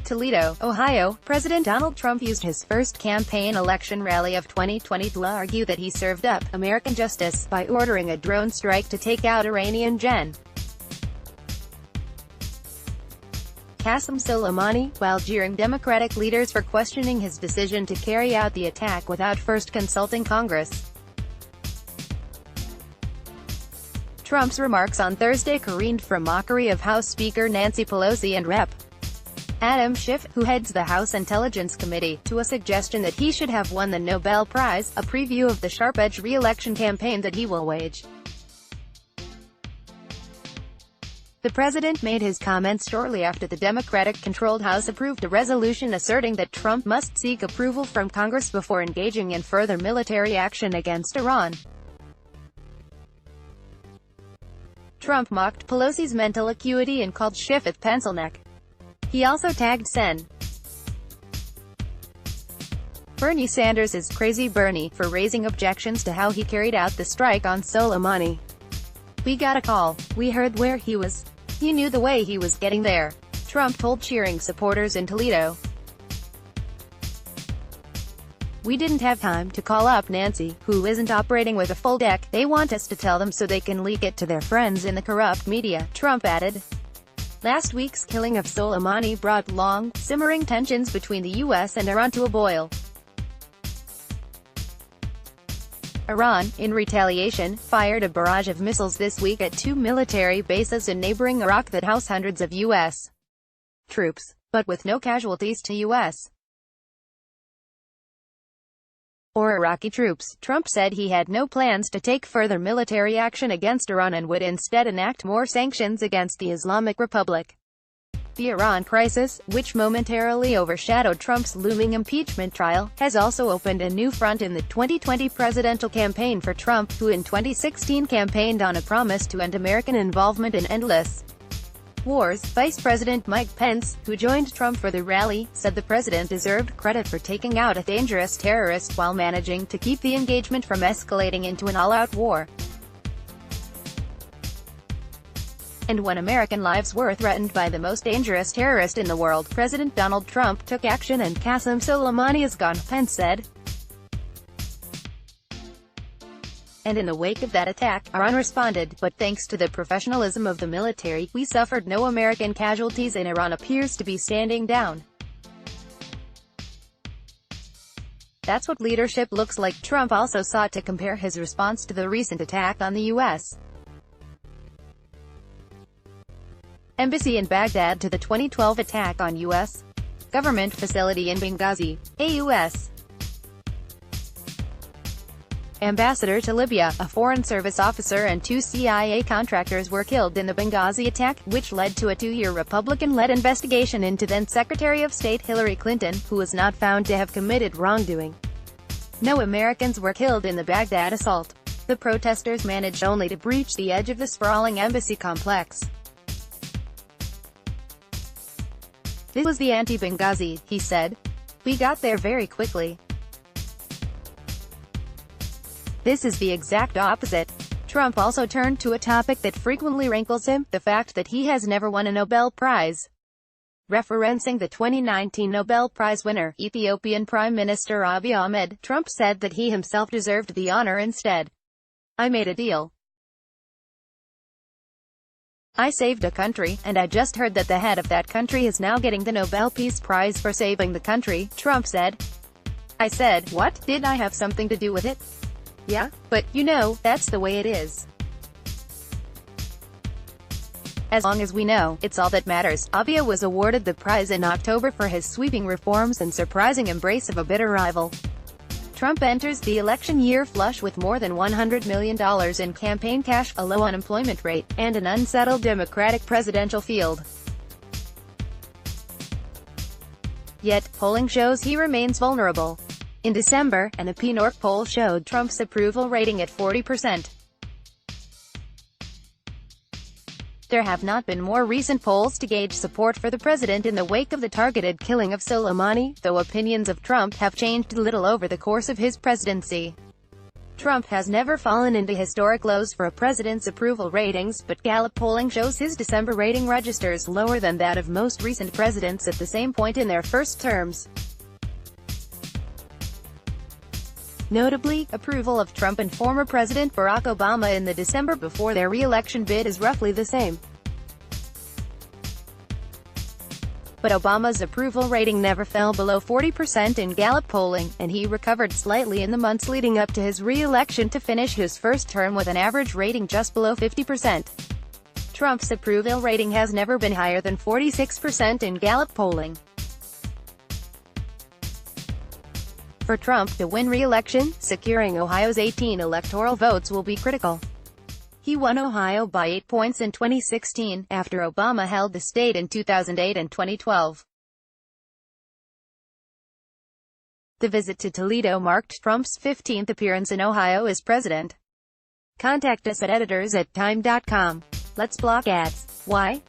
Toledo, Ohio, President Donald Trump used his first campaign election rally of 2020 to argue that he served up American justice by ordering a drone strike to take out Iranian Gen. Qasem Soleimani, while jeering Democratic leaders for questioning his decision to carry out the attack without first consulting Congress. Trump's remarks on Thursday careened from mockery of House Speaker Nancy Pelosi and Rep. Adam Schiff, who heads the House Intelligence Committee, to a suggestion that he should have won the Nobel Prize, a preview of the sharp-edged re-election campaign that he will wage. The president made his comments shortly after the Democratic-controlled House approved a resolution asserting that Trump must seek approval from Congress before engaging in further military action against Iran. Trump mocked Pelosi's mental acuity and called Schiff a pencilneck. He also tagged Sen. Bernie Sanders is Crazy Bernie for raising objections to how he carried out the strike on Soleimani. "We got a call. We heard where he was. He knew the way he was getting there," Trump told cheering supporters in Toledo. "We didn't have time to call up Nancy, who isn't operating with a full deck. They want us to tell them so they can leak it to their friends in the corrupt media," Trump added. Last week's killing of Soleimani brought long, simmering tensions between the U.S. and Iran to a boil. Iran, in retaliation, fired a barrage of missiles this week at two military bases in neighboring Iraq that house hundreds of U.S. troops, but with no casualties to U.S. or Iraqi troops. Trump said he had no plans to take further military action against Iran and would instead enact more sanctions against the Islamic Republic. The Iran crisis, which momentarily overshadowed Trump's looming impeachment trial, has also opened a new front in the 2020 presidential campaign for Trump, who in 2016 campaigned on a promise to end American involvement in endless wars. Vice President Mike Pence, who joined Trump for the rally, said the president deserved credit for taking out a dangerous terrorist while managing to keep the engagement from escalating into an all-out war. And when American lives were threatened by the most dangerous terrorist in the world, President Donald Trump took action and Qasem Soleimani is gone, Pence said. And in the wake of that attack, Iran responded, but thanks to the professionalism of the military, we suffered no American casualties and Iran appears to be standing down. That's what leadership looks like. Trump also sought to compare his response to the recent attack on the U.S. embassy in Baghdad to the 2012 attack on U.S. government facility in Benghazi. A U.S. ambassador to Libya, a Foreign Service officer and two CIA contractors were killed in the Benghazi attack, which led to a two-year Republican-led investigation into then-Secretary of State Hillary Clinton, who was not found to have committed wrongdoing. No Americans were killed in the Baghdad assault. The protesters managed only to breach the edge of the sprawling embassy complex. "This was the anti-Benghazi," he said. "We got there very quickly. This is the exact opposite." Trump also turned to a topic that frequently rankles him, the fact that he has never won a Nobel Prize. Referencing the 2019 Nobel Prize winner, Ethiopian Prime Minister Abiy Ahmed, Trump said that he himself deserved the honor instead. "I made a deal. I saved a country, and I just heard that the head of that country is now getting the Nobel Peace Prize for saving the country," Trump said. "I said, what? Did I have something to do with it? Yeah, but, you know, that's the way it is. As long as we know, it's all that matters." Abiy was awarded the prize in October for his sweeping reforms and surprising embrace of a bitter rival. Trump enters the election year flush with more than $100 million in campaign cash, a low unemployment rate, and an unsettled Democratic presidential field. Yet, polling shows he remains vulnerable. In December, an Opinion poll showed Trump's approval rating at 40%. There have not been more recent polls to gauge support for the president in the wake of the targeted killing of Soleimani, though opinions of Trump have changed little over the course of his presidency. Trump has never fallen into historic lows for a president's approval ratings, but Gallup polling shows his December rating registers lower than that of most recent presidents at the same point in their first terms. Notably, approval of Trump and former President Barack Obama in the December before their re-election bid is roughly the same. But Obama's approval rating never fell below 40% in Gallup polling, and he recovered slightly in the months leading up to his re-election to finish his first term with an average rating just below 50%. Trump's approval rating has never been higher than 46% in Gallup polling. For Trump to win re-election, securing Ohio's 18 electoral votes will be critical. He won Ohio by 8 points in 2016, after Obama held the state in 2008 and 2012. The visit to Toledo marked Trump's 15th appearance in Ohio as president. Contact us at editors@time.com. Let's block ads. Why?